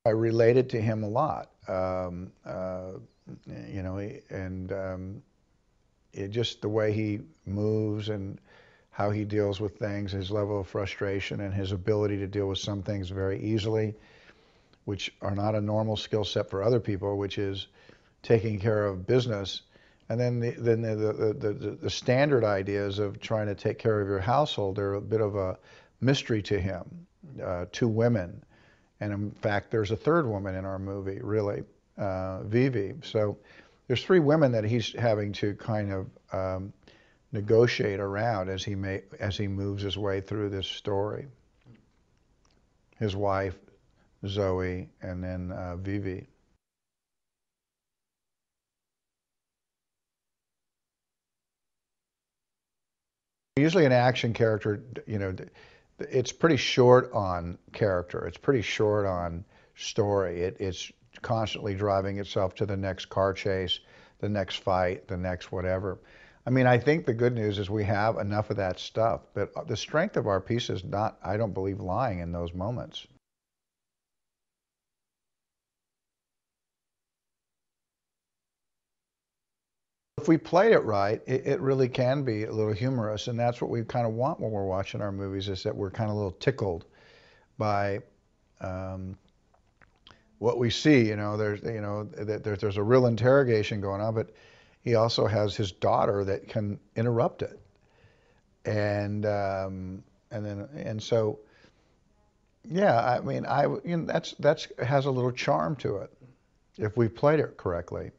I related to him a lot. Just the way he moves and how he deals with things, his level of frustration, and his ability to deal with some things very easily, which are not a normal skill set for other people, which is taking care of business. And then the standard ideas of trying to take care of your household are a bit of a mystery to him. Two women, and in fact, there's a third woman in our movie, really, Vivi. So there's three women that he's having to kind of negotiate around as he moves his way through this story. His wife, Zoe, and then Vivi. Usually an action character, it's pretty short on character. It's pretty short on story. It's constantly driving itself to the next car chase, the next fight, the next whatever. I mean, I think the good news is we have enough of that stuff, but the strength of our piece is not, I don't believe, lying in those moments. If we played it right, it really can be a little humorous, and that's what we kind of want when we're watching our movies, is that we're kind of a little tickled by um, what we see. There's a real interrogation going on, but he also has his daughter that can interrupt it, and so yeah, I mean, that's has a little charm to it if we played it correctly.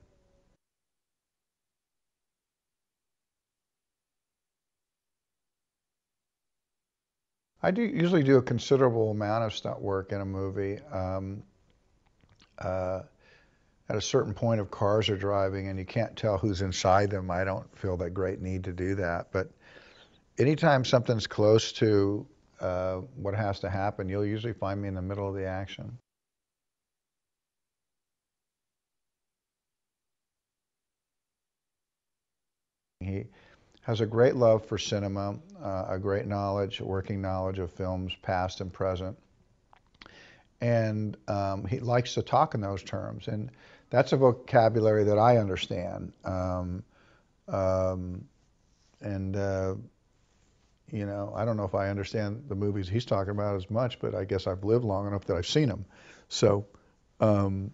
I do usually do a considerable amount of stunt work in a movie. Uh, at a certain point, if cars are driving and you can't tell who's inside them, I don't feel that great need to do that. But anytime something's close to what has to happen, you'll usually find me in the middle of the action. He has a great love for cinema, a great knowledge, working knowledge of films, past and present. And he likes to talk in those terms. And that's a vocabulary that I understand. Um, and I don't know if I understand the movies he's talking about as much, but I guess I've lived long enough that I've seen them. So um,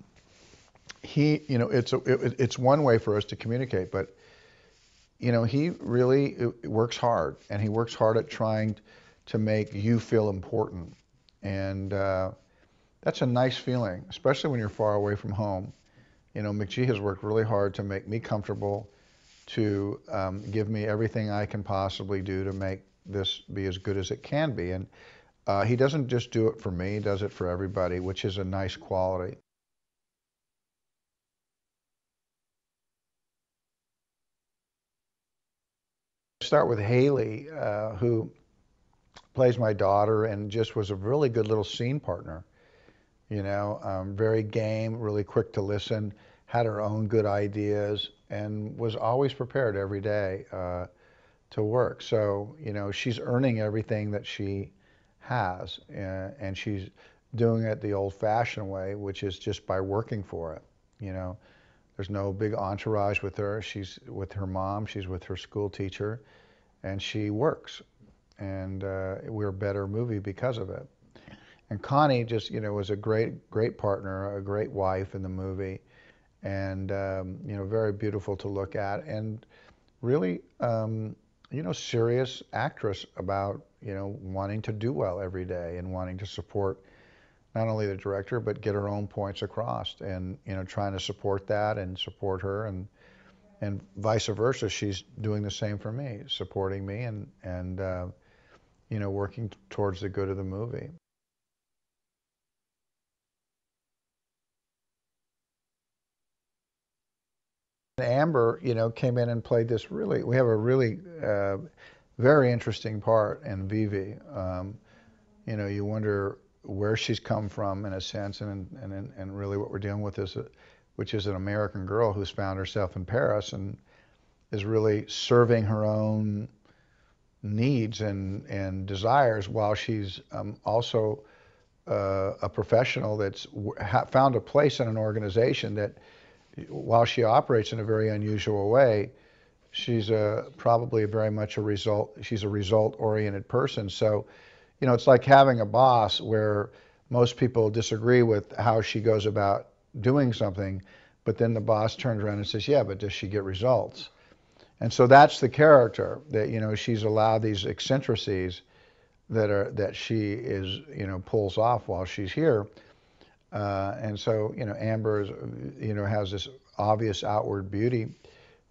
it's one way for us to communicate, but he really works hard, and he works hard at trying to make you feel important, and that's a nice feeling, especially when you're far away from home. McGee has worked really hard to make me comfortable, to give me everything I can possibly do to make this be as good as it can be. And he doesn't just do it for me, he does it for everybody, which is a nice quality. Start with Haley, who plays my daughter and just was a really good little scene partner. Very game, really quick to listen, had her own good ideas, and was always prepared every day to work. So, she's earning everything that she has, and she's doing it the old-fashioned way, which is just by working for it. You know, there's no big entourage with her. She's with her mom, she's with her school teacher, and she works. And we're a better movie because of it. And Connie just, was a great partner, a great wife in the movie, and very beautiful to look at, and really, serious actress about, wanting to do well every day and wanting to support not only the director but get her own points across, and trying to support that and support her, and vice versa. She's doing the same for me, supporting me, and working towards the good of the movie. Amber, came in and played this really, we have a really very interesting part in Vivi. You wonder where she's come from in a sense, and really what we're dealing with is, which is an American girl who's found herself in Paris and is really serving her own needs and desires while she's also a professional that's found a place in an organization that, while she operates in a very unusual way, she's probably very much a result. She's a result-oriented person. So, you know, it's like having a boss where most people disagree with how she goes about doing something, but then the boss turns around and says, "Yeah, but does she get results?" And so that's the character, that, you know, she's allowed these eccentricities that she is, you know, pulls off while she's here. And so, you know, Amber is, you know, has this obvious outward beauty,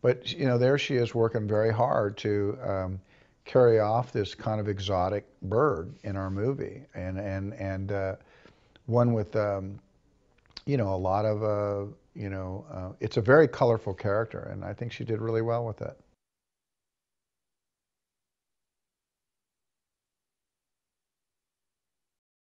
but, you know, there she is working very hard to carry off this kind of exotic bird in our movie, and one with, you know, a lot of, you know, it's a very colorful character, and I think she did really well with it.